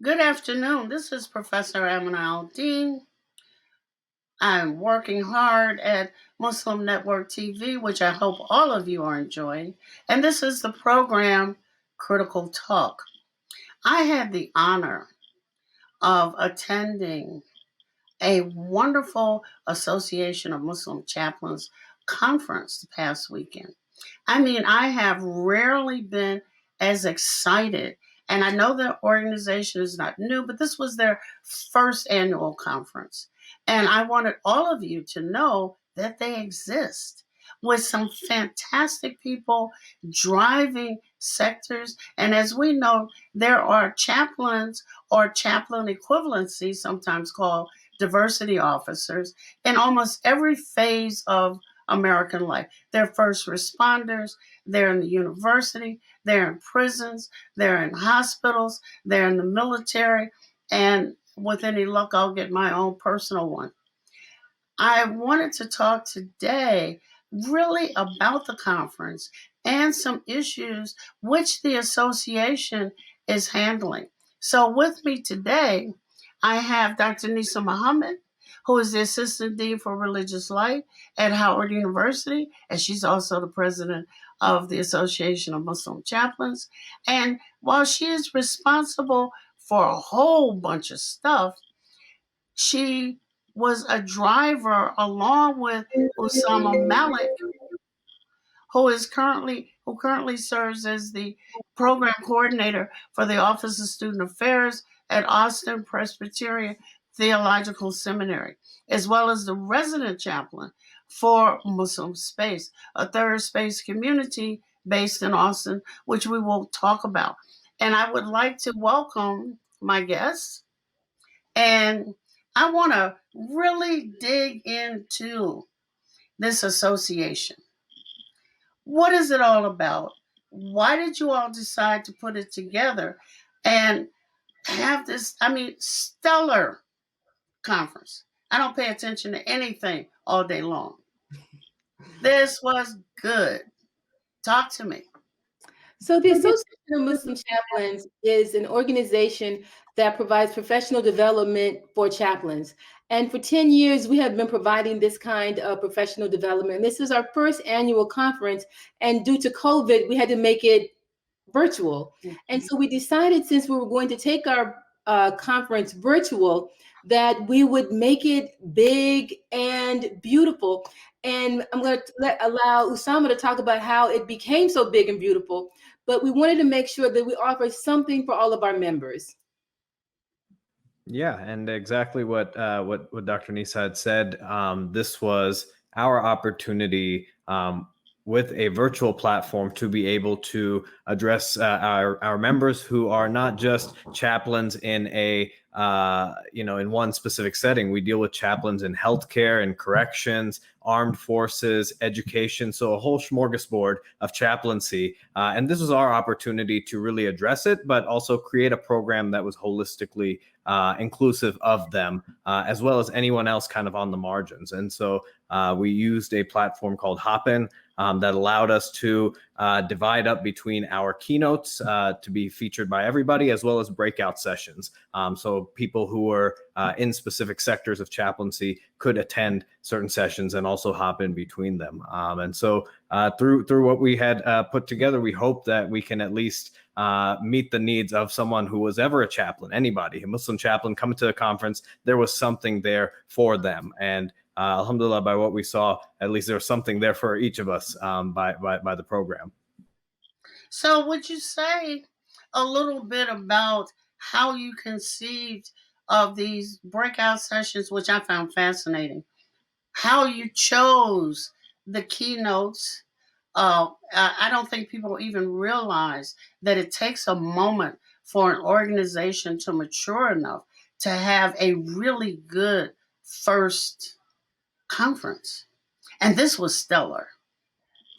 Good afternoon. This is Professor Al-Deen. I'm working hard at Muslim Network TV, which I hope all of you are enjoying. And this is the program Critical Talk. I had the honor of attending a wonderful Association of Muslim Chaplains conference the past weekend. I mean, I have rarely been as excited. And I know the organization is not new, but this was their first annual conference. And I wanted all of you to know that they exist with some fantastic people driving sectors. And as we know, there are chaplains or chaplain equivalency, sometimes called diversity officers, in almost every phase of American life. They're first responders, they're in the university, they're in prisons, they're in hospitals, they're in the military, and with any luck, I'll get my own personal one. I wanted to talk today really about the conference and some issues which the association is handling. So, with me today, I have Dr. Nisa Muhammad, who is the Assistant Dean for Religious Life at Howard University, and she's also the president of the Association of Muslim Chaplains. And while she is responsible for a whole bunch of stuff, she was a driver along with Usama Malik, who currently serves as the program coordinator for the Office of Student Affairs at Austin Presbyterian Theological Seminary, as well as the resident chaplain for Muslim Space, a third space community based in Austin, which we will talk about. And I would like to welcome my guests, and I want to really dig into this association. What is it all about? Why did you all decide to put it together and have this, stellar conference? I don't pay attention to anything all day long. This was good. Talk to me. So the Association of Muslim Chaplains is an organization that provides professional development for chaplains. And for 10 years, we have been providing this kind of professional development. This is our first annual conference. And due to COVID, we had to make it virtual. And so we decided, since we were going to take our conference virtual, that we would make it big and beautiful. And I'm going to allow Usama to talk about how it became so big and beautiful. But we wanted to make sure that we offer something for all of our members. Yeah, and exactly what Dr. Nisa had said. This was our opportunity with a virtual platform to be able to address our members who are not just chaplains in a in one specific setting. We deal with chaplains in healthcare and corrections, armed forces, education, so a whole smorgasbord of chaplaincy. And this was our opportunity to really address it, but also create a program that was holistically inclusive of them, as well as anyone else kind of on the margins. And so we used a platform called Hopin that allowed us to divide up between our keynotes to be featured by everybody, as well as breakout sessions. So people who were in specific sectors of chaplaincy could attend certain sessions and also hop in between them. And so through what we had put together, we hope that we can at least meet the needs of someone who was ever a chaplain, anybody, a Muslim chaplain coming to the conference. There was something there for them. And alhamdulillah, by what we saw, at least there was something there for each of us by the program. So, would you say a little bit about how you conceived of these breakout sessions, which I found fascinating? How you chose the keynotes? I don't think people even realize that it takes a moment for an organization to mature enough to have a really good first conference. And this was stellar.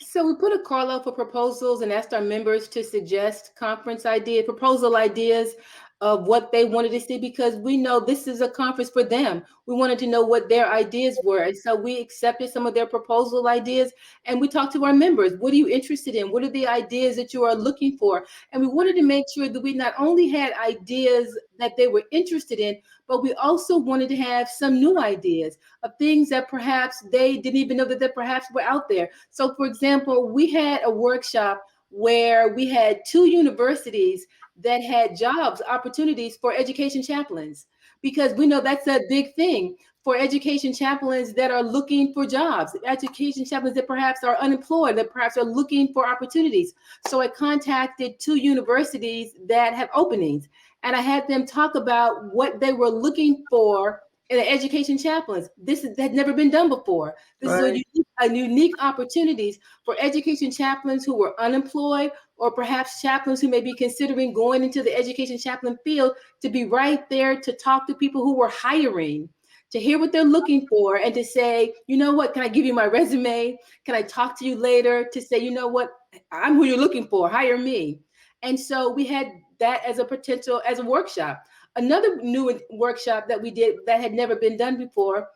So we put a call out for proposals and asked our members to suggest conference proposal ideas. of what they wanted to see, because we know this is a conference for them. We wanted to know what their ideas were. And so we accepted some of their proposal ideas, and we talked to our members. What are you interested in? What are the ideas that you are looking for? And we wanted to make sure that we not only had ideas that they were interested in, but we also wanted to have some new ideas of things that perhaps they didn't even know that perhaps were out there. So for example, we had a workshop where we had 2 universities that had jobs opportunities for education chaplains, because we know that's a big thing for education chaplains that are looking for jobs, education chaplains that perhaps are unemployed, that perhaps are looking for opportunities. So I contacted 2 universities that have openings, and I had them talk about what they were looking for in the education chaplains. This had never been done before. This Right. is a unique opportunities for education chaplains who were unemployed, or perhaps chaplains who may be considering going into the education chaplain field, to be right there to talk to people who were hiring, to hear what they're looking for, and to say, you know what, can I give you my resume? Can I talk to you later? To say, you know what, I'm who you're looking for, hire me. And so we had that as a potential, as a workshop. Another new workshop that we did that had never been done before,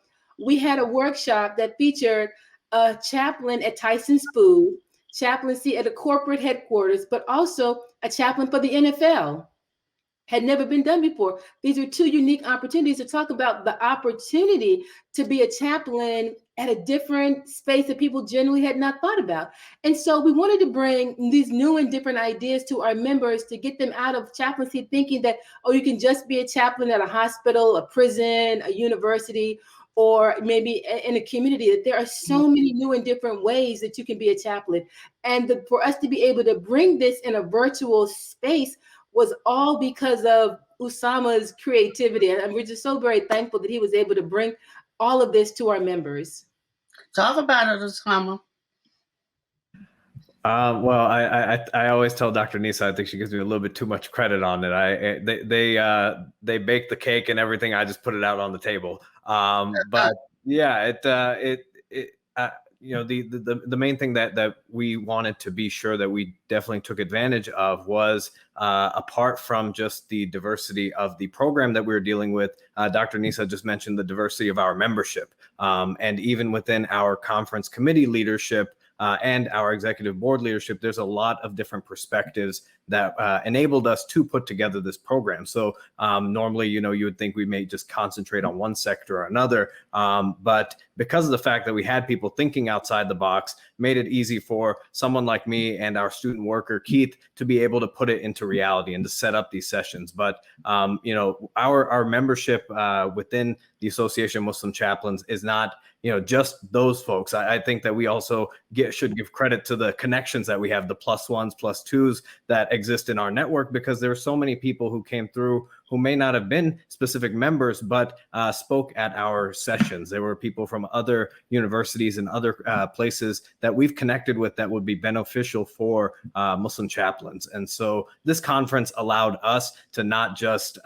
we had a workshop that featured a chaplain at Tyson's Food, chaplaincy at a corporate headquarters, but also a chaplain for the NFL. Had never been done before. These are 2 unique opportunities to talk about the opportunity to be a chaplain at a different space that people generally had not thought about. And so we wanted to bring these new and different ideas to our members, to get them out of chaplaincy thinking that, oh, you can just be a chaplain at a hospital, a prison, a university, or maybe in a community. That there are so many new and different ways that you can be a chaplain. And for us to be able to bring this in a virtual space was all because of Usama's creativity. And we're just so very thankful that he was able to bring all of this to our members. Talk about it, Usama. Well, I always tell Dr. Nisa, I think she gives me a little bit too much credit on it. They bake the cake and everything. I just put it out on the table. But yeah, the main thing that we wanted to be sure that we definitely took advantage of was, apart from just the diversity of the program that we were dealing with, Dr. Nisa just mentioned the diversity of our membership, and even within our conference committee leadership. And our executive board leadership, there's a lot of different perspectives that enabled us to put together this program. So normally, you would think we may just concentrate on one sector or another. But because of the fact that we had people thinking outside the box, made it easy for someone like me and our student worker, Keith, to be able to put it into reality and to set up these sessions. But, our membership within the Association of Muslim Chaplains is not, just those folks. I think that we also should give credit to the connections that we have, the +1s, +2s that exist in our network, because there are so many people who came through who may not have been specific members, but spoke at our sessions. There were people from other universities and other places that we've connected with that would be beneficial for Muslim chaplains. And so this conference allowed us to not just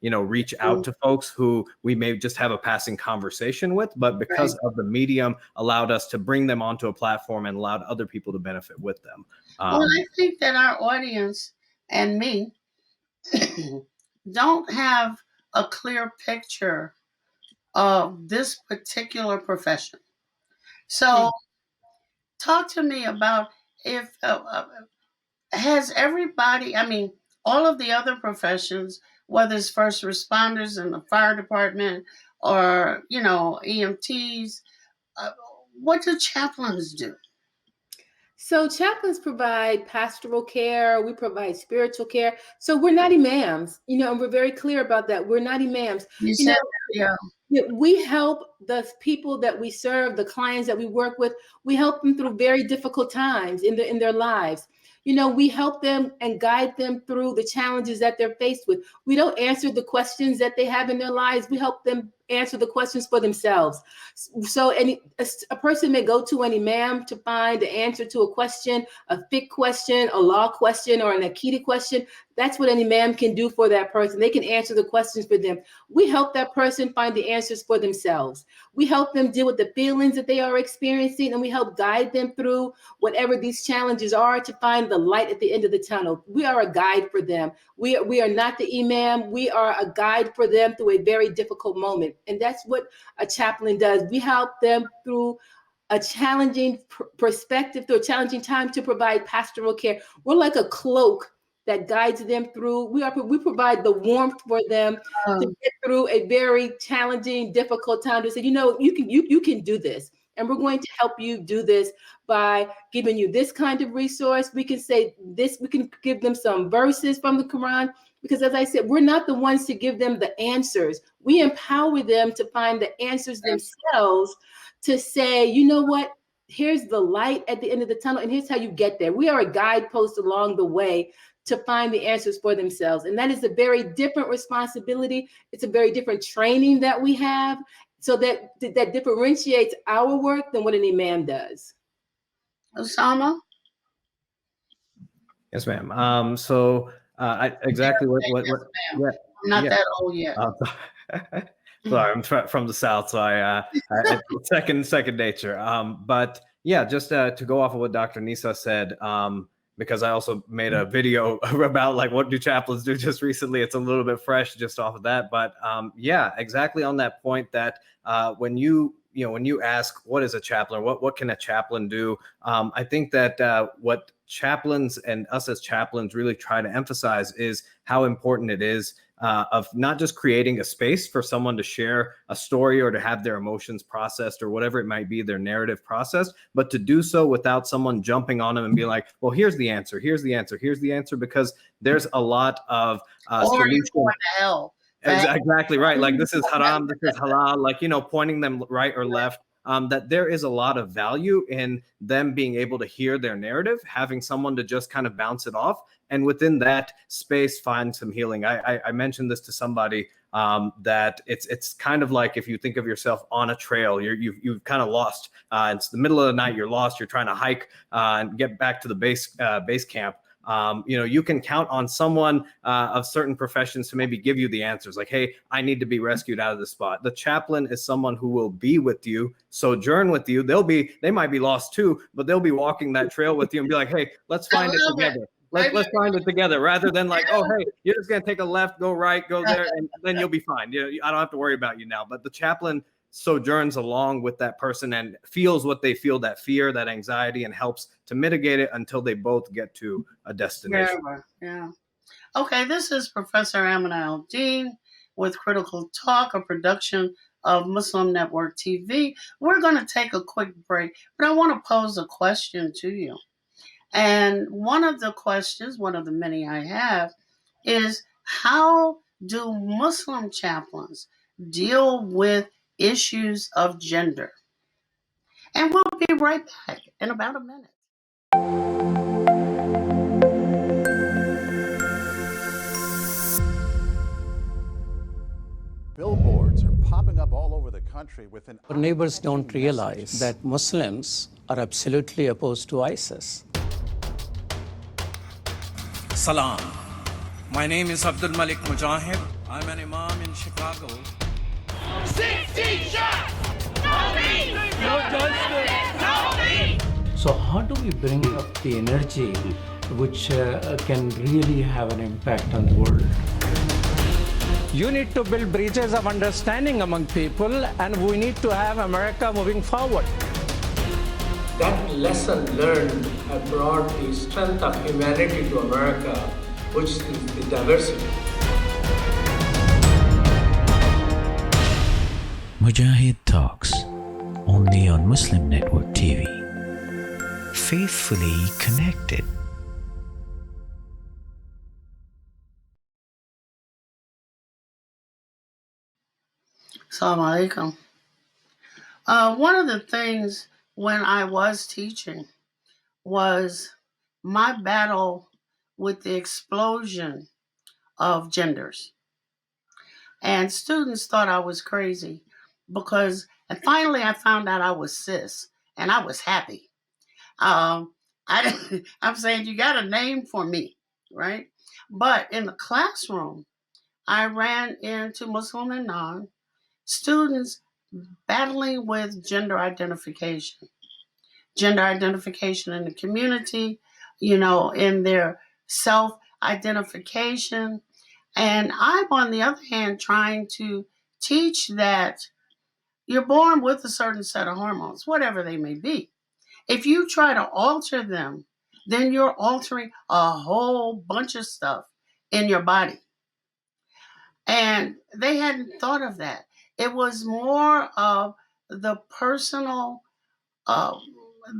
reach out to folks who we may just have a passing conversation with, but because of the medium, allowed us to bring them onto a platform and allowed other people to benefit with them. Well, I think that our audience and me don't have a clear picture of this particular profession. So talk to me about, if has everybody, all of the other professions, whether it's first responders in the fire department or, EMTs, what do chaplains do? So chaplains provide pastoral care. We provide spiritual care. So we're not imams, and we're very clear about that. We're not imams. You said, yeah. We help the people that we serve, the clients that we work with. We help them through very difficult times in their lives. We help them and guide them through the challenges that they're faced with. We don't answer the questions that they have in their lives. We help them answer the questions for themselves. So a person may go to an imam to find the answer to a question, a fiqh question, a law question, or an akida question. That's what an imam can do for that person. They can answer the questions for them. We help that person find the answers for themselves. We help them deal with the feelings that they are experiencing, and we help guide them through whatever these challenges are to find the light at the end of the tunnel. We are a guide for them. We are not the imam. We are a guide for them through a very difficult moment. And that's what a chaplain does. We help them through a challenging perspective, through a challenging time, to provide pastoral care. We're like a cloak that guides them through. We provide the warmth for them to get through a very challenging, difficult time, to say, you can do this. And we're going to help you do this by giving you this kind of resource. We can say this, we can give them some verses from the Quran, because as I said, we're not the ones to give them the answers. We empower them to find the answers themselves, to say, you know what, here's the light at the end of the tunnel, and here's how you get there. We are a guidepost along the way to find the answers for themselves. And that is a very different responsibility. It's a very different training that we have. So that differentiates our work than what an imam does. Usama? Yes, ma'am. So exactly what I'm not that old yet. Sorry, I'm from the South, so I second nature. But yeah, just to go off of what Dr. Nisa said, because I also made a video about like what do chaplains do just recently. It's a little bit fresh just off of that, but yeah, exactly on that point that when you ask what is a chaplain, what can a chaplain do, I think that what chaplains and us as chaplains really try to emphasize is how important it is of not just creating a space for someone to share a story or to have their emotions processed or whatever it might be, their narrative processed, but to do so without someone jumping on them and being like, well, here's the answer, because there's a lot of solutions. Going to hell. Exactly right. Like this is haram, this is halal, like, pointing them right or left. That there is a lot of value in them being able to hear their narrative, having someone to just kind of bounce it off, and within that space find some healing. I mentioned this to somebody that it's kind of like if you think of yourself on a trail, you've kind of lost. It's the middle of the night, you're lost, you're trying to hike and get back to the base camp. You can count on someone of certain professions to maybe give you the answers. Like, hey, I need to be rescued out of this spot. The chaplain is someone who will be with you, sojourn with you. They might be lost too, but they'll be walking that trail with you and be like, hey, let's find it together. Let's find it together, rather than like, oh, hey, you're just gonna take a left, go right, go there, and then you'll be fine. I don't have to worry about you now. But the chaplain sojourns along with that person and feels what they feel, that fear, that anxiety, and helps to mitigate it until they both get to a destination. Yeah. Okay, this is Professor Al-Deen with Critical Talk, a production of Muslim Network TV. We're going to take a quick break, but I want to pose a question to you. And one of the many I have, is how do Muslim chaplains deal with issues of gender? And we'll be right back in about a minute. Billboards are popping up all over the country with an... Our neighbors don't realize that Muslims are absolutely opposed to ISIS. Salam. My name is Malik Mujahid. I'm an imam in Chicago. 60 shots! No me! No justice! No me! So how do we bring up the energy which can really have an impact on the world? You need to build bridges of understanding among people, and we need to have America moving forward. That lesson learned have brought the strength of humanity to America, which is the diversity. Mujahid Talks, only on Muslim Network TV. Faithfully connected. Assalamu alaikum. One of the things when I was teaching was my battle with the explosion of genders. And students thought I was crazy because, and finally I found out I was cis, and I was happy. Um, I'm saying you got a name for me, right? But in the classroom, I ran into Muslim and non students battling with gender identification in the community, in their self identification. And I'm, on the other hand, trying to teach that you're born with a certain set of hormones, whatever they may be. If you try to alter them, then you're altering a whole bunch of stuff in your body. And they hadn't thought of that. It was more of the personal, uh,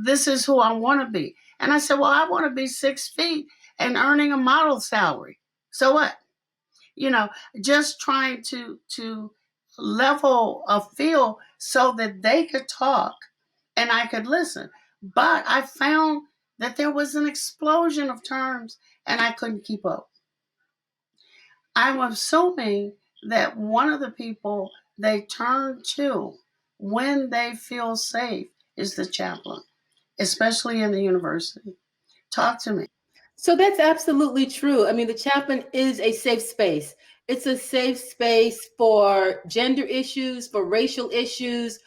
this is who I want to be. And I said, well, I want to be 6 feet and earning a model salary. So what? Just trying to level a field so that they could talk and I could listen. But I found that there was an explosion of terms and I couldn't keep up. I'm assuming that one of the people they turn to when they feel safe is the chaplain, especially in the university. Talk to me. So that's absolutely true. I mean, the chaplain is a safe space. It's a safe space for gender issues, for racial issues,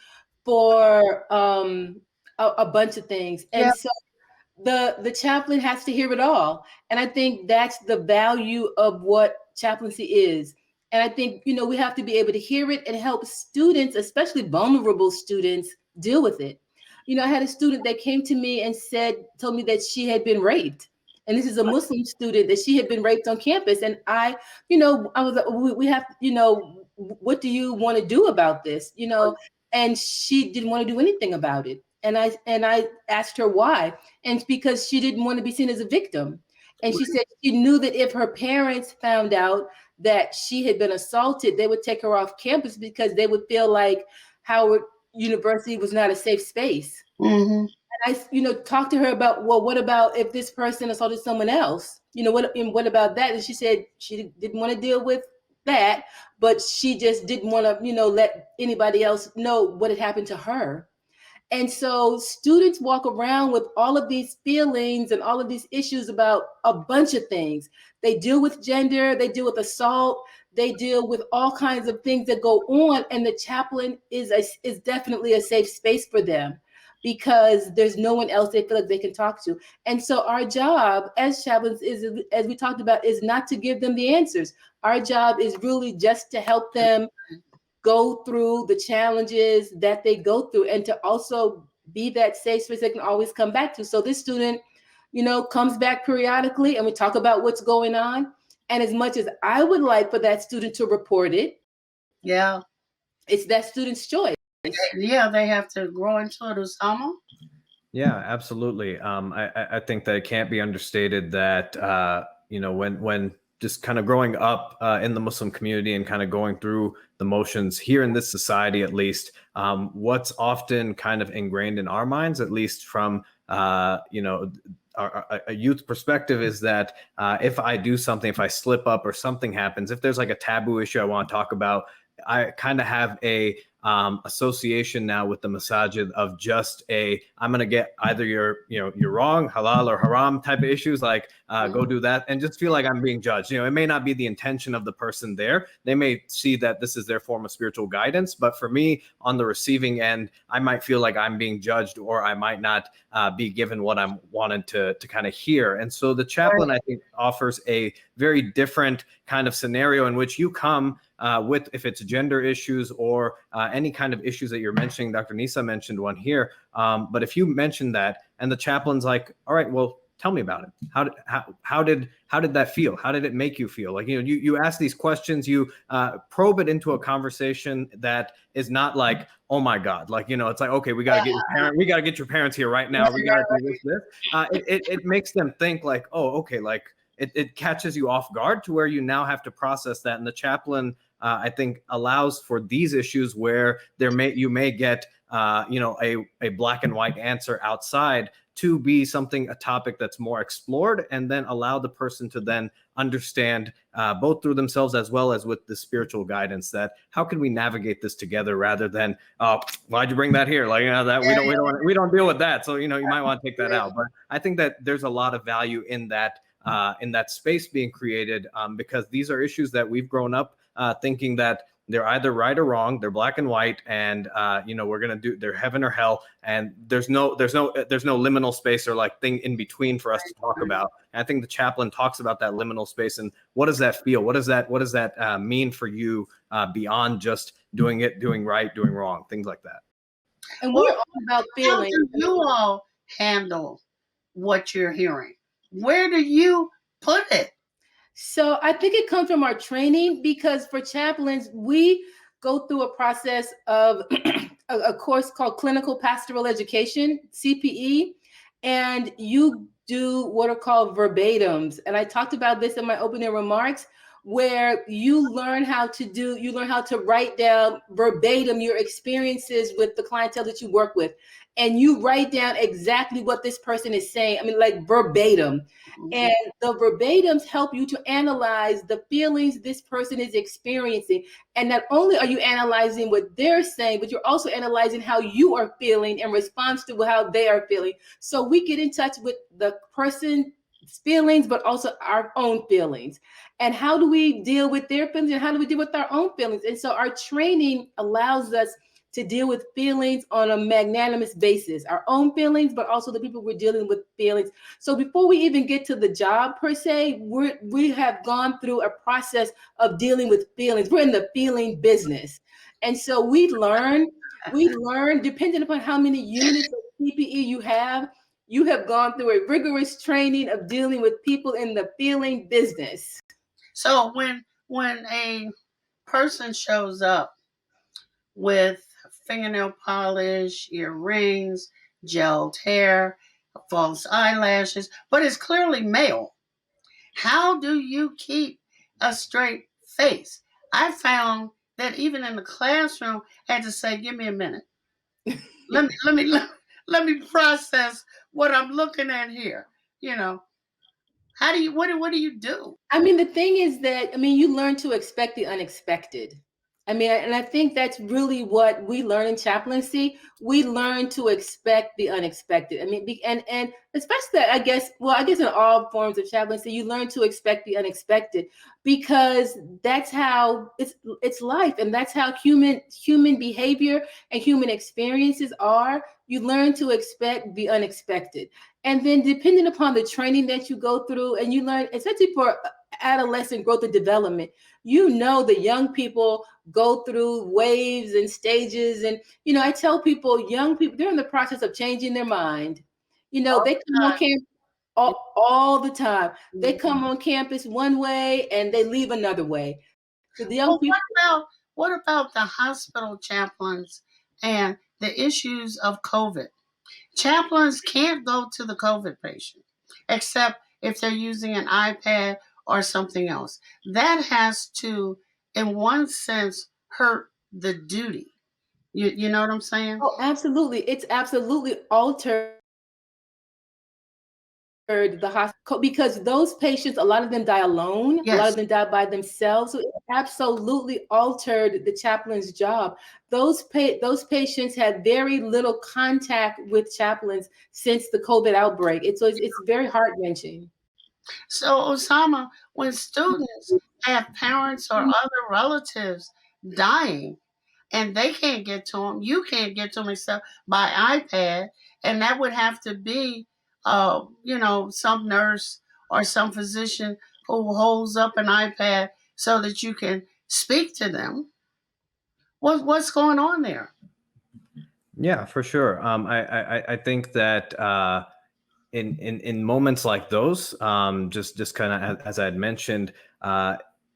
for a bunch of things. And Yeah. so the chaplain has to hear it all. And I think that's the value of what chaplaincy is. And I think, we have to be able to hear it and help students, especially vulnerable students, deal with it. I had a student that came to me and told me that she had been raped. And this is a Muslim student, that she had been raped on campus. And I was like, we have, what do you want to do about this? And she didn't want to do anything about it. And I asked her why. And it's because she didn't want to be seen as a victim. And she said she knew that if her parents found out that she had been assaulted, they would take her off campus because they would feel like Howard University was not a safe space. Mm-hmm. And I, talked to her about, well, what about if this person assaulted someone else? What about that? And she said she didn't want to deal with that, but she just didn't want to, let anybody else know what had happened to her. And so students walk around with all of these feelings and all of these issues about a bunch of things. They deal with gender, they deal with assault, they deal with all kinds of things that go on. And the chaplain is definitely a safe space for them because there's no one else they feel like they can talk to. And so our job as chaplains is, as we talked about, is not to give them the answers. Our job is really just to help them go through the challenges that they go through and to also be that safe space they can always come back to. So this student, comes back periodically and we talk about what's going on. And as much as I would like for that student to report it, Yeah. it's that student's choice. Yeah, they have to grow into it, Usama. Yeah, absolutely. I think that it can't be understated that, when just kind of growing up in the Muslim community and kind of going through the motions here in this society, at least, what's often kind of ingrained in our minds, at least from, a youth perspective, is that if I do something, if I slip up or something happens, if there's like a taboo issue I want to talk about, I kind of have a association now with the masajid of just I'm going to get either you're wrong, halal or haram type of issues, like go do that, and just feel like I'm being judged. It may not be the intention of the person there. They may see that this is their form of spiritual guidance, but for me on the receiving end, I might feel like I'm being judged, or I might not be given what I'm wanted to kind of hear. And so the chaplain, I think, offers a very different kind of scenario in which you come with, if it's gender issues or any kind of issues that you're mentioning. Dr. Nisa mentioned one here, but if you mention that and the chaplain's like, all right, well, tell me about it. How did that feel? How did it make you feel? Like, you ask these questions, you probe it into a conversation that is not like, oh my God, like, it's like, okay, we got to get your parents here right now. We got to do this. It makes them think like, oh, okay, like it catches you off guard to where you now have to process that. And the chaplain, I think, allows for these issues where you may get, a black and white answer outside, to be a topic that's more explored, and then allow the person to then understand both through themselves as well as with the spiritual guidance, that how can we navigate this together, rather than, oh, why'd you bring that here? Like, that we don't deal with that. So, you might want to take that out. But I think that there's a lot of value in that space being created, because these are issues that we've grown up thinking that they're either right or wrong, they're black and white, and we're gonna they're heaven or hell, and there's no liminal space or like thing in between for us to talk about. And I think the chaplain talks about that liminal space, and what does that feel? What does that mean for you beyond just doing right, doing wrong, things like that. And we're all about feeling. How do you all handle what you're hearing? Where do you put it? So I think it comes from our training, because for chaplains, we go through a process of a course called Clinical Pastoral Education, CPE, and you do what are called verbatims. And I talked about this in my opening remarks, where you learn how to write down verbatim your experiences with the clientele that you work with. And you write down exactly what this person is saying. I mean, like verbatim. And the verbatims help you to analyze the feelings this person is experiencing. And not only are you analyzing what they're saying, but you're also analyzing how you are feeling in response to how they are feeling. So we get in touch with the person's feelings, but also our own feelings. And how do we deal with their feelings, and how do we deal with our own feelings? And so our training allows us to deal with feelings on a magnanimous basis, our own feelings, but also the people we're dealing with feelings. So before we even get to the job per se, we have gone through a process of dealing with feelings. We're in the feeling business. And so we learn, depending upon how many units of PPE you have gone through a rigorous training of dealing with people in the feeling business. So when a person shows up with fingernail polish, earrings, gelled hair, false eyelashes, but it's clearly male, how do you keep a straight face? I found that even in the classroom, I had to say, give me a minute. Let me process what I'm looking at here. How do you, what do you do? I mean, the thing is that, you learn to expect the unexpected. And I think that's really what we learn in chaplaincy. We learn to expect the unexpected. And especially, I guess in all forms of chaplaincy, you learn to expect the unexpected, because that's how it's life, and that's how human behavior and human experiences are. You learn to expect the unexpected. And then depending upon the training that you go through, and you learn, especially for adolescent growth and development, the young people go through waves and stages. And, I tell people, young people, they're in the process of changing their mind. They come on campus all the time. They come on campus one way and they leave another way. So the young people. What about the hospital chaplains and the issues of COVID? Chaplains can't go to the COVID patient except if they're using an iPad or something else. That has to, in one sense, hurt the duty. You know what I'm saying? Oh, absolutely. It's absolutely altered the hospital, because those patients, a lot of them die alone. Yes. A lot of them die by themselves. So it absolutely altered the chaplain's job. Those patients had very little contact with chaplains since the COVID outbreak. It's very heart-wrenching. So, Usama, when students have parents or other relatives dying and they can't get to them, you can't get to them except by iPad, and that would have to be, some nurse or some physician who holds up an iPad so that you can speak to them. What's going on there? Yeah, for sure. I think that in moments like those, just kind of as I had mentioned,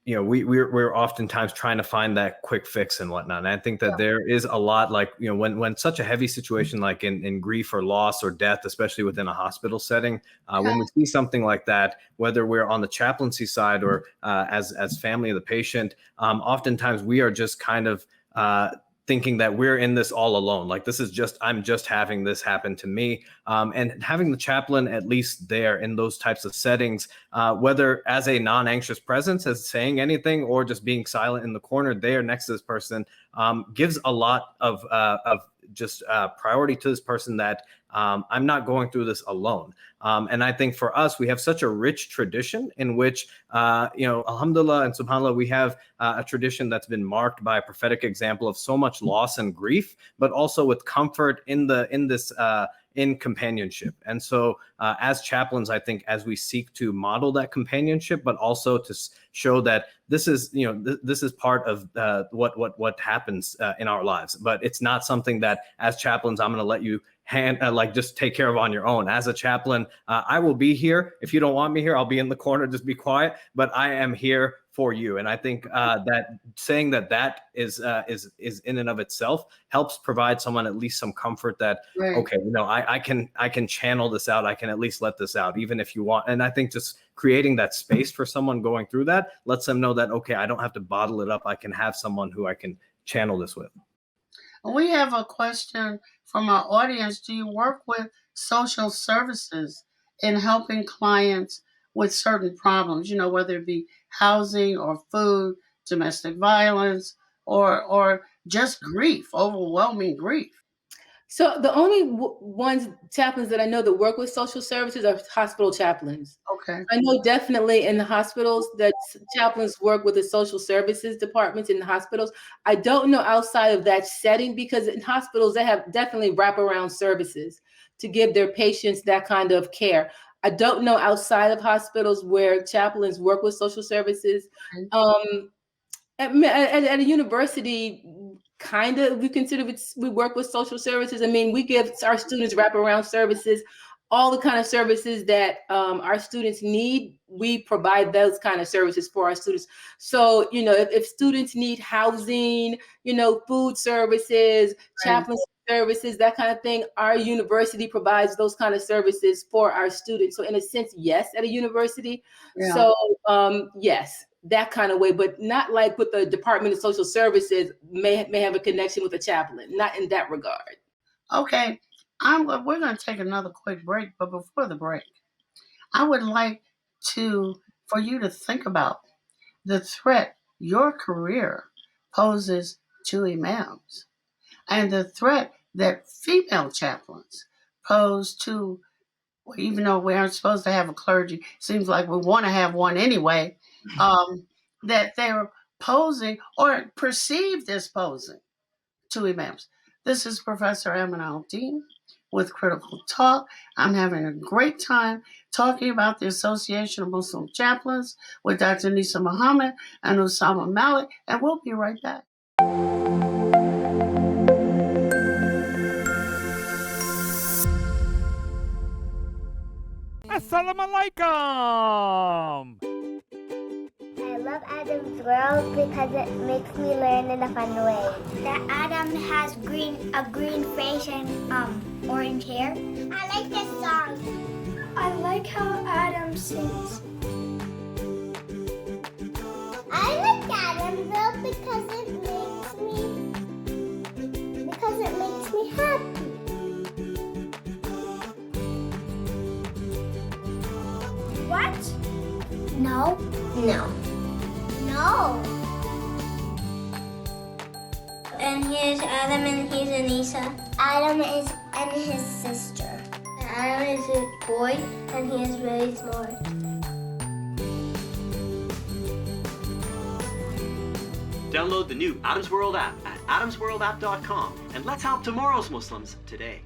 we're oftentimes trying to find that quick fix and whatnot. And I think that there is a lot, like, when such a heavy situation like in grief or loss or death, especially within a hospital setting, when we see something like that, whether we're on the chaplaincy side or as family of the patient, oftentimes we are just kind of thinking that we're in this all alone. Like I'm just having this happen to me. And having the chaplain at least there in those types of settings, whether as a non-anxious presence, as saying anything, or just being silent in the corner there next to this person, gives a lot of just priority to this person that I'm not going through this alone. And I think for us, we have such a rich tradition in which, alhamdulillah and subhanallah, we have a tradition that's been marked by a prophetic example of so much loss and grief, but also with comfort in companionship. And so as chaplains, I think as we seek to model that companionship, but also to show that this is, this is part of what happens in our lives, but it's not something that as chaplains, I'm going to let you just take care of on your own. As a chaplain, I will be here. If you don't want me here, I'll be in the corner, just be quiet, but I am here for you. And I think that saying that is in and of itself helps provide someone at least some comfort that, Right. okay, I can channel this out. I can at least let this out, even if you want. And I think just creating that space for someone going through that lets them know that, okay, I don't have to bottle it up. I can have someone who I can channel this with. We have a question from our audience. Do you work with social services in helping clients with certain problems, whether it be housing or food, domestic violence, or just grief, overwhelming grief? So the only chaplains that I know that work with social services are hospital chaplains. Okay. I know definitely in the hospitals that chaplains work with the social services departments in the hospitals. I don't know outside of that setting, because in hospitals, they have definitely wraparound services to give their patients that kind of care. I don't know outside of hospitals where chaplains work with social services. At a university, kind of, we work with social services. I mean, we give our students wraparound services, all the kind of services that our students need. We provide those kind of services for our students. So, if students need housing, food services, chaplain services, that kind of thing, our university provides those kind of services for our students. So in a sense, yes, at a university. Yeah. So yes, that kind of way, but not like with the Department of Social Services may have a connection with a chaplain, not in that regard. Okay, we're going to take another quick break, but before the break, I would like for you to think about the threat your career poses to imams, and the threat that female chaplains pose to, even though we aren't supposed to have a clergy, seems like we want to have one anyway, that they're posing or perceived as posing to imams. This is Professor Al-Deen with Critical Talk. I'm having a great time talking about the Association of Muslim Chaplains with Dr. Nisa Muhammad and Usama Malik, and we'll be right back. Assalamu alaikum! I love Adam's World because it makes me learn in a fun way. That Adam has a green face and orange hair. I like this song. I like how Adam sings. I like Adam's World because it makes me happy. What? No. And here's Adam and here's Nisa. Adam and his sister. Adam is a boy and he is really smart. Download the new Adam's World app at adamsworldapp.com and let's help tomorrow's Muslims today.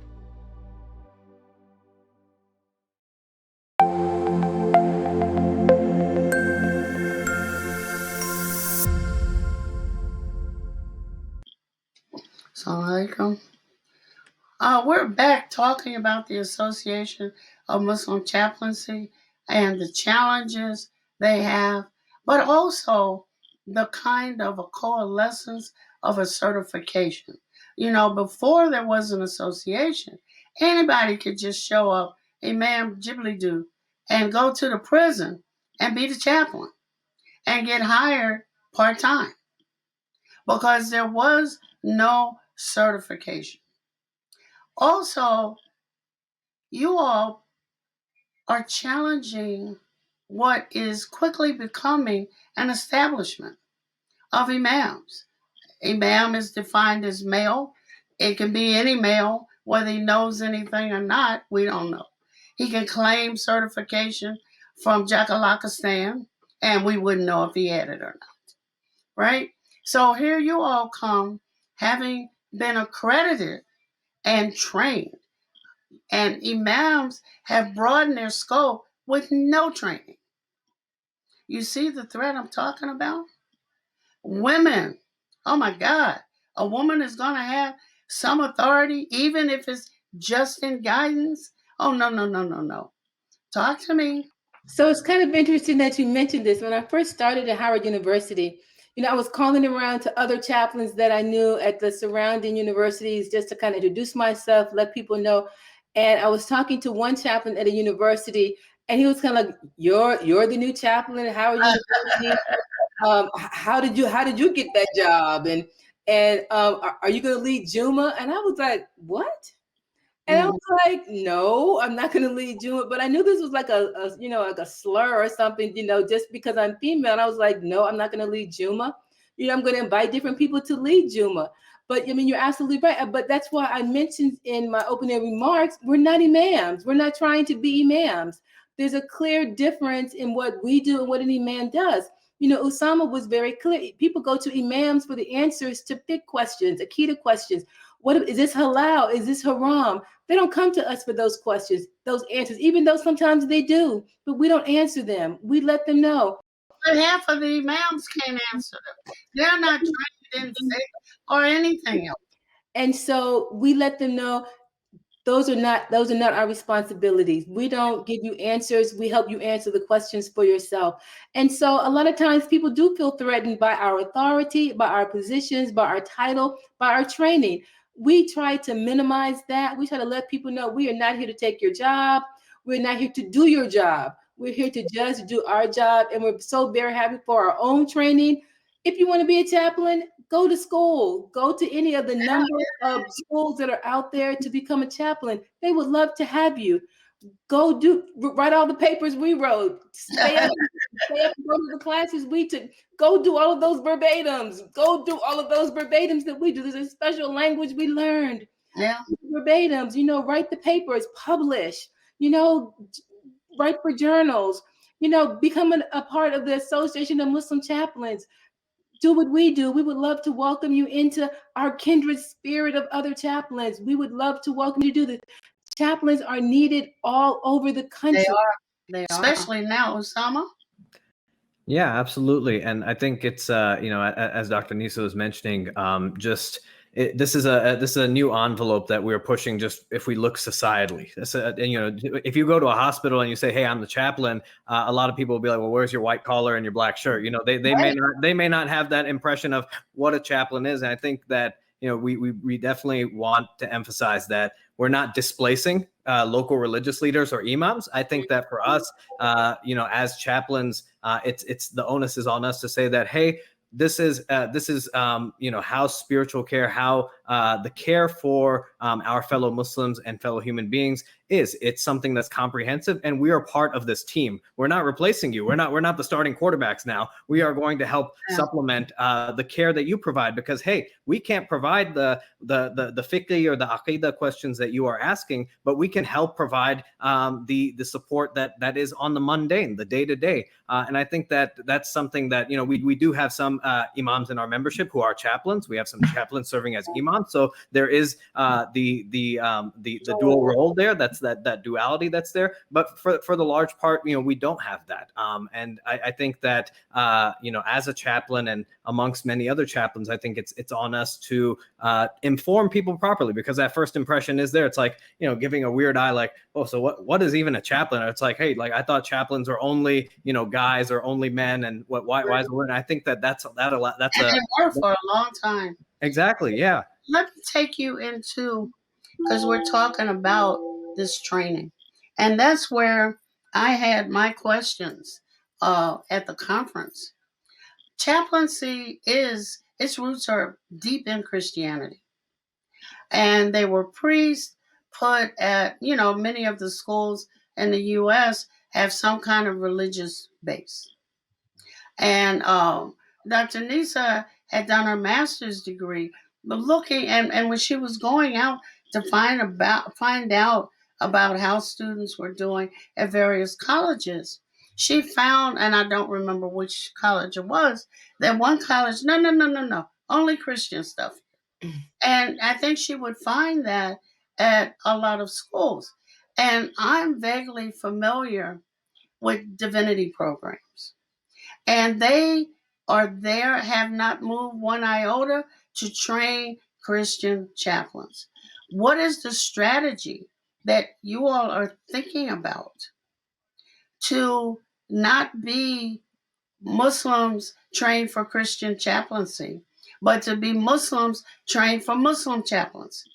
Assalamu alaikum. We're back talking about the Association of Muslim Chaplaincy and the challenges they have, but also the kind of a coalescence of a certification. Before there was an association, anybody could just show up, Imam Ghibli and go to the prison and be the chaplain and get hired part-time. because there was no certification. Also, you all are challenging what is quickly becoming an establishment of imams. Imam is defined as male. It can be any male, whether he knows anything or not, we don't know. He can claim certification from Jakalakistan, and we wouldn't know if he had it or not, right? So here you all come, having been accredited and trained, and imams have broadened their scope with no training. You see the threat I'm talking about? Women. Oh my God. A woman is going to have some authority, even if it's just in guidance. Oh, no, no, no, no, no. Talk to me. So it's kind of interesting that you mentioned this. When I first started at Howard University, I was calling around to other chaplains that I knew at the surrounding universities just to kind of introduce myself, let people know. And I was talking to one chaplain at a university, and he was kind of like, "You're the new chaplain at Howard University. How did you get that job? And are you going to lead Juma?" And I was like, "What?" And I was like, "No, I'm not going to lead Juma." But I knew this was like like a slur or something, just because I'm female. And I was like, "No, I'm not going to lead Juma. I'm going to invite different people to lead Juma." But I mean, you're absolutely right. But that's why I mentioned in my opening remarks, we're not imams. We're not trying to be imams. There's a clear difference in what we do and what an imam does. Usama was very clear. People go to imams for the answers to fiqh questions, akida questions. What is this halal? Is this haram? They don't come to us for those questions, those answers, even though sometimes they do, but we don't answer them. We let them know. But half of the imams can't answer them. They're not trained in fiqh or anything else. And so we let them know those are not our responsibilities. We don't give you answers. We help you answer the questions for yourself. And so a lot of times people do feel threatened by our authority, by our positions, by our title, by our training. We try to minimize that. We try to let people know we are not here to take your job. We're not here to do your job. We're here to just do our job. And we're so very happy for our own training. If you want to be a chaplain, go to school. Go to any of the number of schools that are out there to become a chaplain. They would love to have you. Go write all the papers we wrote. Stay up and go to the classes we took. Go do all of those verbatims. Go do all of those verbatims that we do. There's a special language we learned. Yeah. Verbatims, write the papers, publish, write for journals, become a part of the Association of Muslim Chaplains. Do what we do. We would love to welcome you into our kindred spirit of other chaplains. We would love to welcome you to do this. Chaplains are needed all over the country. They are. Especially now, Usama. Yeah, absolutely. And I think it's, as Dr. Nisa was mentioning, this is a new envelope that we're pushing. Just if we look societally, if you go to a hospital and you say, "Hey, I'm the chaplain," a lot of people will be like, "Well, where's your white collar and your black shirt?" They may not have that impression of what a chaplain is. And I think that we definitely want to emphasize that we're not displacing local religious leaders or imams. I think that for us, as chaplains, it's the onus is on us to say that, hey, this is how spiritual care, how the care for our fellow Muslims and fellow human beings is. It's something that's comprehensive, and we are part of this team. We're not replacing you. We're not the starting quarterbacks now. We are going to help supplement the care that you provide, because hey, we can't provide the fiqh or the aqidah questions that you are asking, but we can help provide the support that is on the mundane, the day to day. And I think that's something that we do have some imams in our membership who are chaplains. We have some chaplains serving as imams, so there is the dual role there. That's that duality that's there. But for the large part, we don't have that. And I think that as a chaplain and amongst many other chaplains, I think it's on us to inform people properly, because that first impression is there. It's like giving a weird eye, like, oh, so what is even a chaplain? Or it's like, hey, like I thought chaplains are only guys or only men, and why is a woman? I think that's a lot. That's and they were for a long time. Exactly. Yeah. Let me take you into, because we're talking about this training, and that's where I had my questions at the conference. Chaplaincy is its roots are deep in Christianity. And they were priests put at, many of the schools in the U.S. have some kind of religious base. And Dr. Nisa had done her master's degree, but looking and when she was going out to find out about how students were doing at various colleges, she found, and I don't remember which college it was, that one college, no, only Christian stuff. And I think she would find that at a lot of schools. And I'm vaguely familiar with divinity programs. And they are there, have not moved one iota to train Christian chaplains. What is the strategy that you all are thinking about to not be Muslims trained for Christian chaplaincy, but to be Muslims trained for Muslim chaplaincy?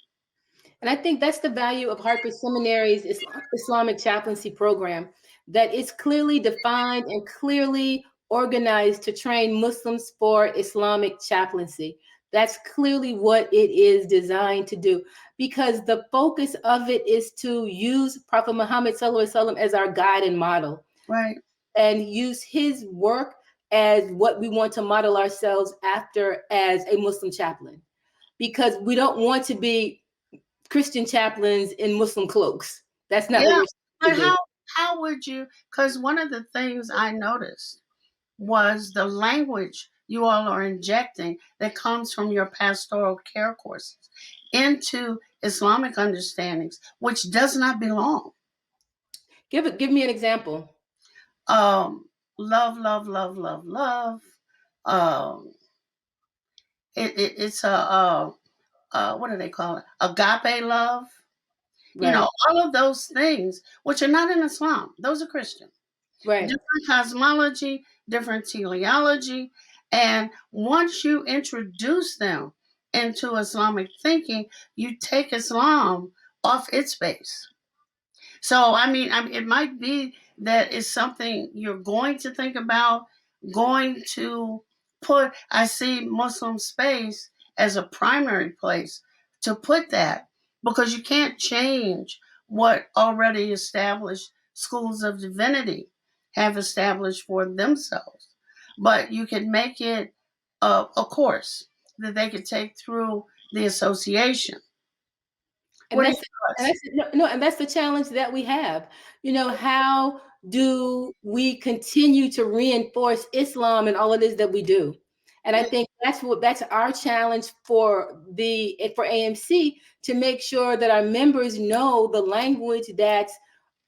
And I think that's the value of Harper Seminary's Islamic chaplaincy program, that it's clearly defined and clearly organized to train Muslims for Islamic chaplaincy. That's clearly what it is designed to do, because the focus of it is to use Prophet Muhammad ﷺ as our guide and model. Right. And use his work as what we want to model ourselves after as a Muslim chaplain. Because we don't want to be Christian chaplains in Muslim cloaks. That's not what we're supposed to do. How would you, because one of the things I noticed was the language you all are injecting that comes from your pastoral care courses into Islamic understandings, which does not belong. Give me an example. Love. It's a what do they call it? Agape love. Right. All of those things, which are not in Islam. Those are Christian. Right. Different cosmology, different teleology. And once you introduce them into Islamic thinking, you take Islam off its base. So, it might be that it's something you're going to think about, going to put, I see Muslim space as a primary place to put that, because you can't change what already established schools of divinity have established for themselves. But you can make it a course that they could take through the association. And that's the challenge that we have. How do we continue to reinforce Islam in all it is that we do? And I think that's our challenge for AMC, to make sure that our members know the language that's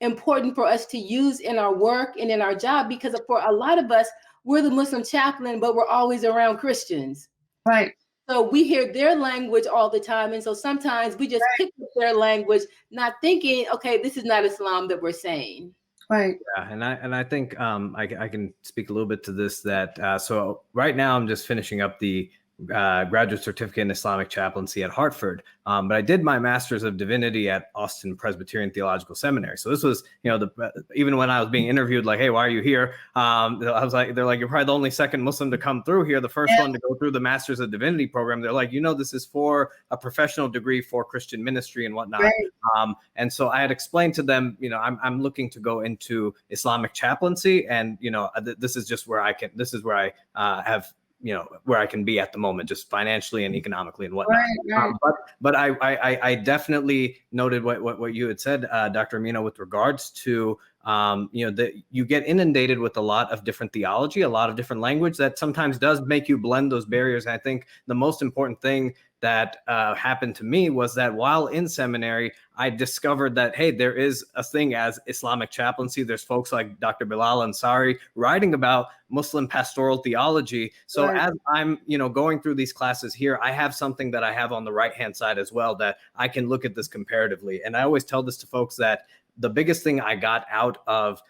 important for us to use in our work and in our job, because for a lot of us, we're the Muslim chaplain, but we're always around Christians. Right. So we hear their language all the time. And so sometimes we just pick up their language, not thinking, okay, this is not Islam that we're saying. Right. Yeah, and I think I can speak a little bit to this. That so right now I'm just finishing up the graduate certificate in Islamic chaplaincy at Hartford, but I did my master's of divinity at Austin Presbyterian Theological Seminary. So this was, even when I was being interviewed, like, hey, why are you here? I was like, they're like, you're probably the only second Muslim to come through here, the first one to go through the master's of divinity program. They're like, this is for a professional degree for Christian ministry and whatnot. Right. And so I had explained to them, I'm looking to go into Islamic chaplaincy, and this is just where I can. This is where I have. Where I can be at the moment, just financially and economically and whatnot. Right. But I definitely noted what you had said, Dr. Amina, with regards to that you get inundated with a lot of different theology, a lot of different language that sometimes does make you blend those barriers. And I think the most important thing that happened to me was that while in seminary, I discovered that, hey, there is a thing as Islamic chaplaincy. There's folks like Dr. Bilal Ansari writing about Muslim pastoral theology. So as I'm, going through these classes here, I have something that I have on the right-hand side as well, that I can look at this comparatively. And I always tell this to folks that the biggest thing I got out of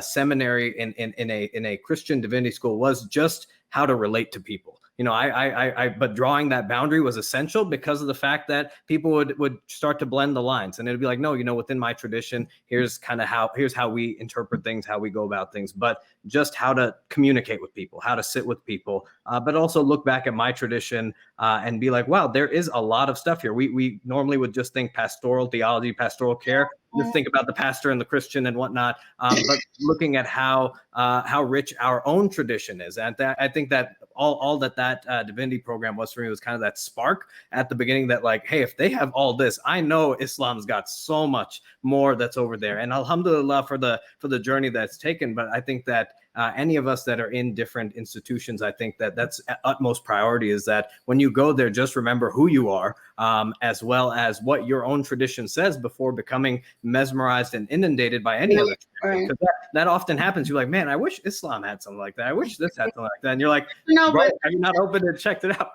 seminary in a Christian divinity school was just how to relate to people. but drawing that boundary was essential because of the fact that people would start to blend the lines, and it'd be like, no, within my tradition, here's how we interpret things, how we go about things, but just how to communicate with people, how to sit with people, but also look back at my tradition and be like, wow, there is a lot of stuff here. We normally would just think pastoral theology, pastoral care, just think about the pastor and the Christian and whatnot, but looking at how rich our own tradition is. And I think that all that divinity program was for me was kind of that spark at the beginning that, like, hey, if they have all this, I know Islam's got so much more that's over there. And alhamdulillah for the journey that's taken. But I think that any of us that are in different institutions, I think that that's utmost priority, is that when you go there, just remember who you are, as well as what your own tradition says before becoming mesmerized and inundated by any other tradition. Because that often happens. You're like, man, I wish Islam had something like that. I wish this had something like that. And you're like, bro, have you not opened it and checked it out?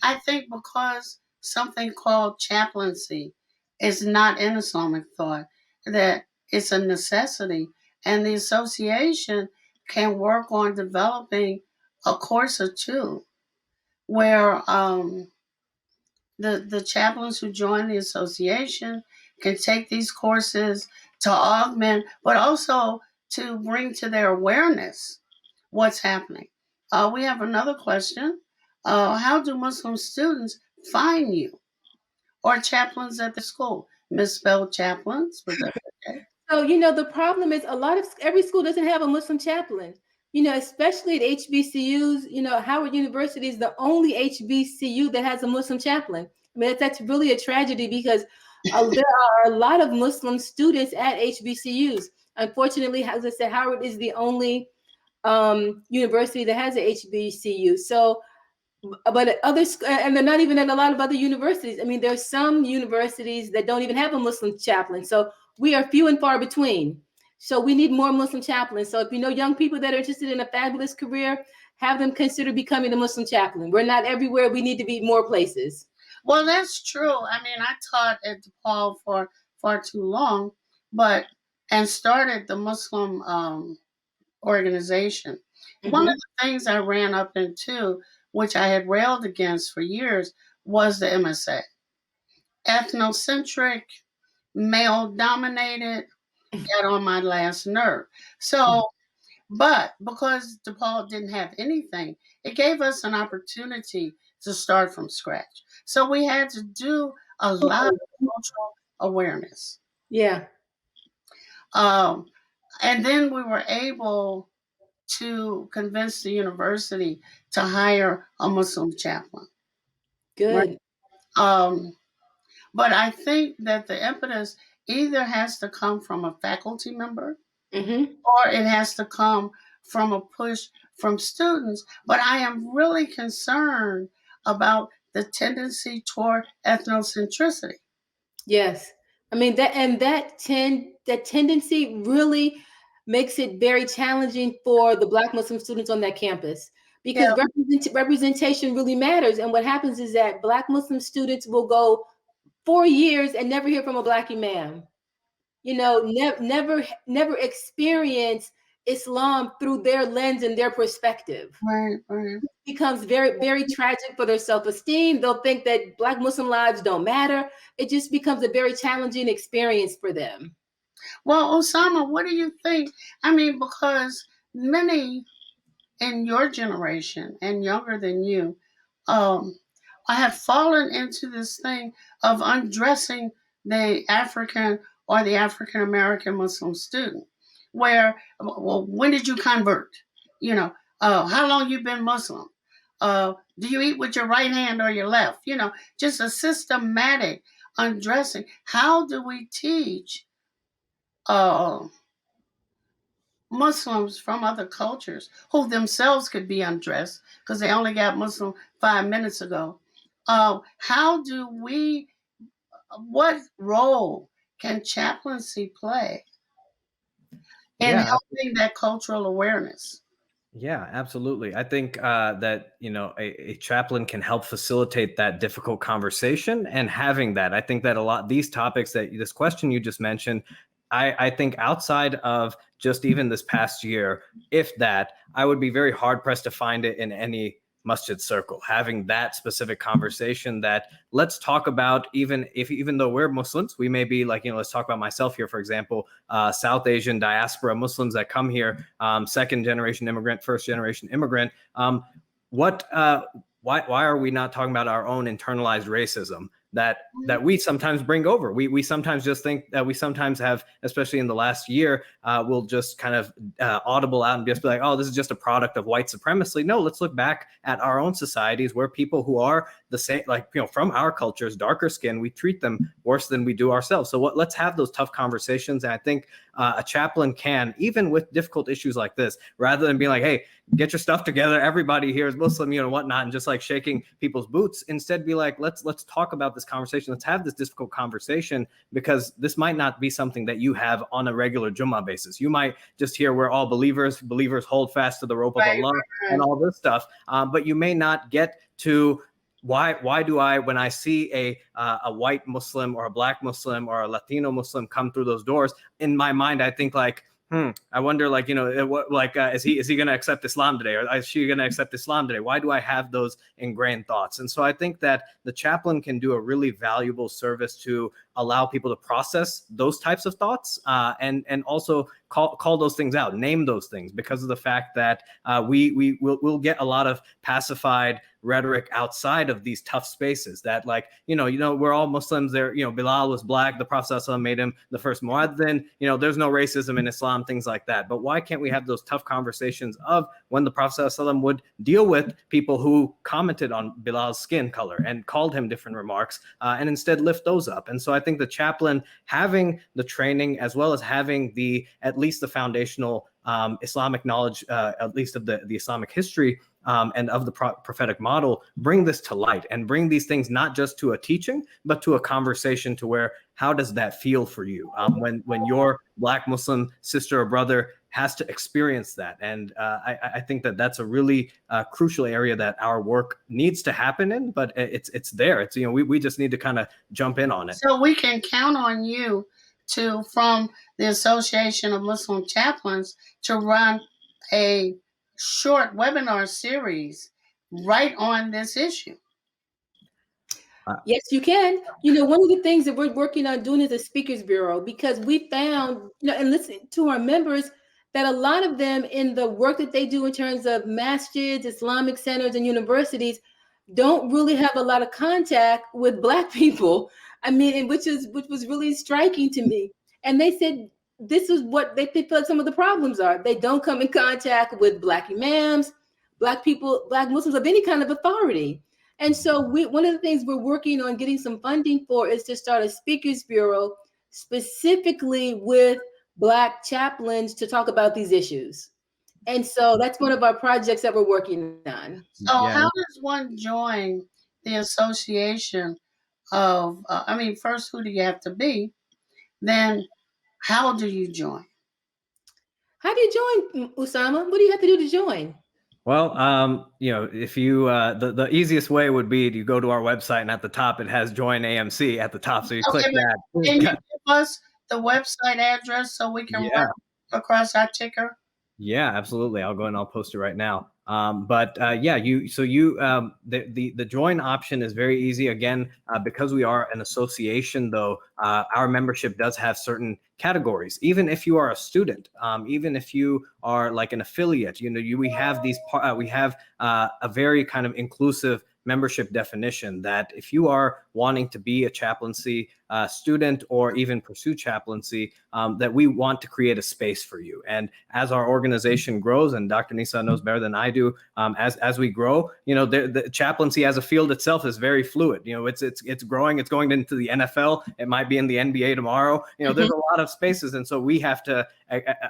I think because something called chaplaincy is not in Islamic thought, that it's a necessity. And the association can work on developing a course or two where the chaplains who join the association can take these courses to augment, but also to bring to their awareness what's happening. We have another question. How do Muslim students find you or chaplains at the school? Misspelled chaplains, but that's okay. So, the problem is every school doesn't have a Muslim chaplain, especially at HBCUs. Howard University is the only HBCU that has a Muslim chaplain. I mean, that's really a tragedy because there are a lot of Muslim students at HBCUs. Unfortunately, as I said, Howard is the only university that has an HBCU. So, but others, and they're not even at a lot of other universities. I mean, there's some universities that don't even have a Muslim chaplain. So we are few and far between. So we need more Muslim chaplains. So if you know young people that are interested in a fabulous career, have them consider becoming a Muslim chaplain. We're not everywhere. We need to be more places. Well, that's true. I mean, I taught at DePaul for far too long, and started the Muslim organization. One of the things I ran up into, which I had railed against for years, was the MSA. Ethnocentric, male-dominated, got on my last nerve. So, but because DePaul didn't have anything, it gave us an opportunity to start from scratch. So we had to do a lot of cultural awareness. Yeah. And then we were able to convince the university to hire a Muslim chaplain. Good. Right? But I think that the impetus either has to come from a faculty member or it has to come from a push from students. But I am really concerned about the tendency toward ethnocentricity. Yes. I mean, that tendency really makes it very challenging for the Black Muslim students on that campus, because representation really matters. And what happens is that Black Muslim students will go 4 years and never hear from a Black imam. Never experience Islam through their lens and their perspective. Right. It becomes very, very tragic for their self-esteem. They'll think that Black Muslim lives don't matter. It just becomes a very challenging experience for them. Well, Usama, what do you think? I mean, because many in your generation and younger than you, I have fallen into this thing of undressing the African or the African American Muslim student. Where, well, when did you convert? How long you been Muslim? Do you eat with your right hand or your left? Just a systematic undressing. How do we teach Muslims from other cultures who themselves could be undressed because they only got Muslim 5 minutes ago? What role can chaplaincy play in helping that cultural awareness? Yeah, absolutely. I think that, a chaplain can help facilitate that difficult conversation, and having that, I think that a lot, these topics this question you just mentioned, I think outside of just even this past year, if that, I would be very hard pressed to find it in any masjid circle, having that specific conversation that let's talk about, even though we're Muslims, we may be like, let's talk about myself here, for example, South Asian diaspora Muslims that come here, second generation immigrant, first generation immigrant. Why are we not talking about our own internalized racism that we sometimes bring over? We sometimes just think that we sometimes have, especially in the last year, we'll just kind of audible out and just be like, oh, this is just a product of white supremacy. No, let's look back at our own societies where people who are the same, like, from our cultures, darker skin, we treat them worse than we do ourselves. So let's have those tough conversations. And I think a chaplain can, even with difficult issues like this, rather than being like, hey, get your stuff together, everybody here is Muslim, whatnot, and just like shaking people's boots, instead be like, let's talk about this conversation. Let's have this difficult conversation, because this might not be something that you have on a regular Jummah basis. You might just hear we're all believers hold fast to the rope of Allah and all this stuff. But you may not get to why do I, when I see a white Muslim or a black Muslim or a Latino Muslim come through those doors, in my mind, I think like, I wonder, like, is he going to accept Islam today? Or is she going to accept Islam today? Why do I have those ingrained thoughts? And so I think that the chaplain can do a really valuable service to allow people to process those types of thoughts, and also call those things out, name those things, because of the fact that we'll get a lot of pacified rhetoric outside of these tough spaces that, like, we're all Muslims there. Bilal was black. The Prophet ﷺ made him the first muaddin. There's no racism in Islam, things like that. But why can't we have those tough conversations of when the Prophet ﷺ would deal with people who commented on Bilal's skin color and called him different remarks, and instead lift those up? And so I think the chaplain, having the training as well as having at least the foundational Islamic knowledge, at least of the Islamic history, and of the prophetic model, bring this to light and bring these things not just to a teaching, but to a conversation, to where, how does that feel for you when your black Muslim sister or brother has to experience that? And I think that that's a really crucial area that our work needs to happen in, but it's there. It's, we just need to kind of jump in on it. So we can count on you from the Association of Muslim Chaplains to run a short webinar series right on this issue. Yes, you can. One of the things that we're working on doing is a speakers bureau, because we found, and listen to our members, that a lot of them, in the work that they do in terms of masjids, Islamic centers, and universities, don't really have a lot of contact with Black people. I mean, which was really striking to me. And they said this is what they feel like some of the problems are. They don't come in contact with Black imams, Black people, Black Muslims of any kind of authority. And so one of the things we're working on getting some funding for is to start a speakers bureau specifically with Black chaplains to talk about these issues. And so that's one of our projects that we're working on. So how does one join the association of, first, who do you have to be? Then how do you join? How do you join, Usama? What do you have to do to join? Well, if you, the easiest way would be to go to our website, and at the top it has Join AMC at the top. So you click that. Can you give us the website address so we can run across our ticker? Yeah, absolutely. I'll go and I'll post it right now. The join option is very easy. Again, because we are an association, though, our membership does have certain categories. Even if you are a student, even if you are like an affiliate, we have a very kind of inclusive membership definition that if you are wanting to be a chaplaincy student or even pursue chaplaincy, that we want to create a space for you. And as our organization grows, and Dr. Nisa knows better than I do, as we grow, the chaplaincy as a field itself is very fluid. It's growing. It's going into the NFL. It might be in the NBA tomorrow. There's a lot of spaces, and so we have to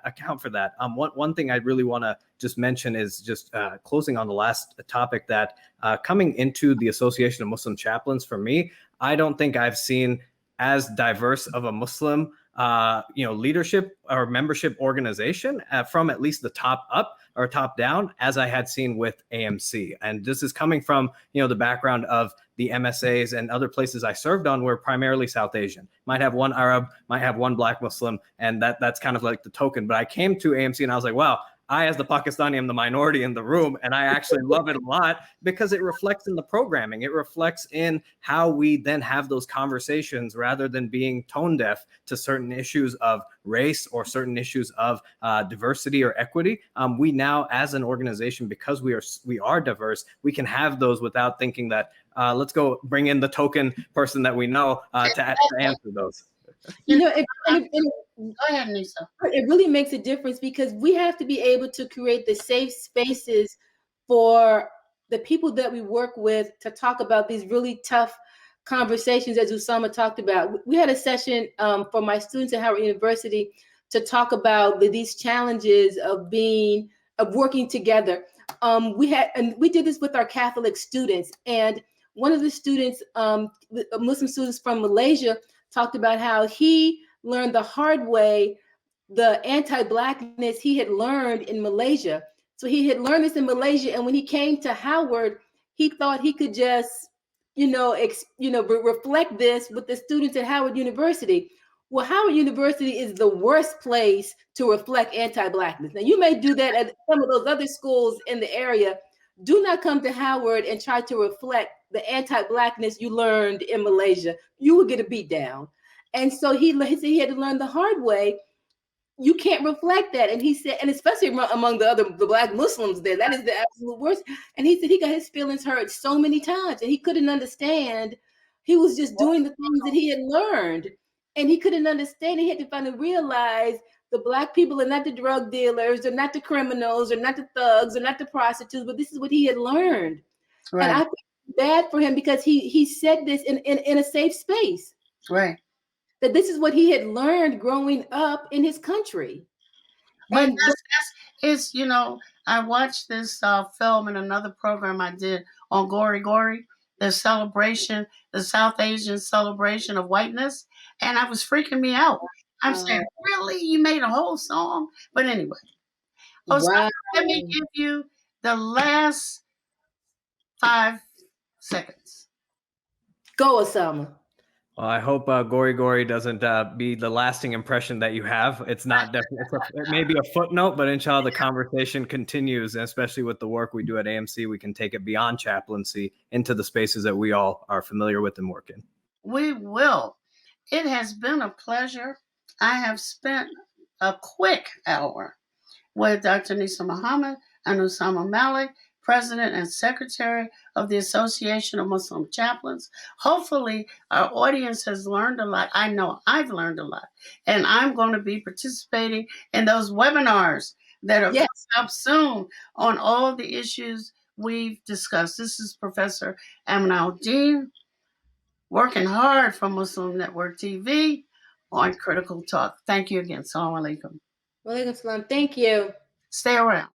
account for that. One thing I really want to just mention is just closing on the last topic, that coming into the Association of Muslim Chaplains, for me, I don't think I've seen as diverse of a Muslim leadership or membership organization from at least the top up or top down as I had seen with AMC. And this is coming from, the background of the MSAs and other places I served on were primarily South Asian. Might have one Arab, might have one Black Muslim, and that's kind of like the token. But I came to AMC and I was like, wow, I, as the Pakistani, am the minority in the room, and I actually love it a lot because it reflects in the programming. It reflects in how we then have those conversations rather than being tone deaf to certain issues of race or certain issues of diversity or equity. We now, as an organization, because we are diverse, we can have those without thinking that let's go bring in the token person that we know to answer those. You know, Go ahead, Nisa. It really makes a difference because we have to be able to create the safe spaces for the people that we work with to talk about these really tough conversations, as Usama talked about. We had a session for my students at Howard University to talk about these challenges of working together. We did this with our Catholic students, and one of the students, Muslim students from Malaysia, talked about how he learned the hard way the anti-Blackness he had learned in Malaysia. So he had learned this in Malaysia, and when he came to Howard, he thought he could just, reflect this with the students at Howard University. Well, Howard University is the worst place to reflect anti-Blackness. Now, you may do that at some of those other schools in the area. Do not come to Howard and try to reflect the anti-Blackness you learned in Malaysia. You will get a beat down. And so he said he had to learn the hard way. You can't reflect that. And he said, and especially among the Black Muslims there, that is the absolute worst. And he said he got his feelings hurt so many times and he couldn't understand. He was just doing the things that he had learned. And he couldn't understand. He had to finally realize the Black people are not the drug dealers, they're not the criminals, they're not the thugs, they're not the prostitutes, but this is what he had learned. Right. And I feel bad for him because he said this in a safe space. Right. That this is what he had learned growing up in his country. And it's, I watched this film in another program I did on Gori Gori, the South Asian celebration of whiteness. And I was freaking me out. I'm saying, really? You made a whole song? But anyway. So let me give you the last 5 seconds. Go, Usama. Well, I hope Gori Gori doesn't be the lasting impression that you have. It's not definitely. It may be a footnote, but inshallah, the conversation continues, and especially with the work we do at AMC, we can take it beyond chaplaincy into the spaces that we all are familiar with and work in. We will. It has been a pleasure. I have spent a quick hour with Dr. Nisa Muhammad and Usama Malik, President and Secretary of the Association of Muslim Chaplains. Hopefully, our audience has learned a lot. I know I've learned a lot. And I'm going to be participating in those webinars that are coming up soon on all the issues we've discussed. This is Professor Al-Deen, working hard for Muslim Network TV on Critical Talk. Thank you again. Assalamu alaikum. Wa alaikum salam. Thank you. Stay around.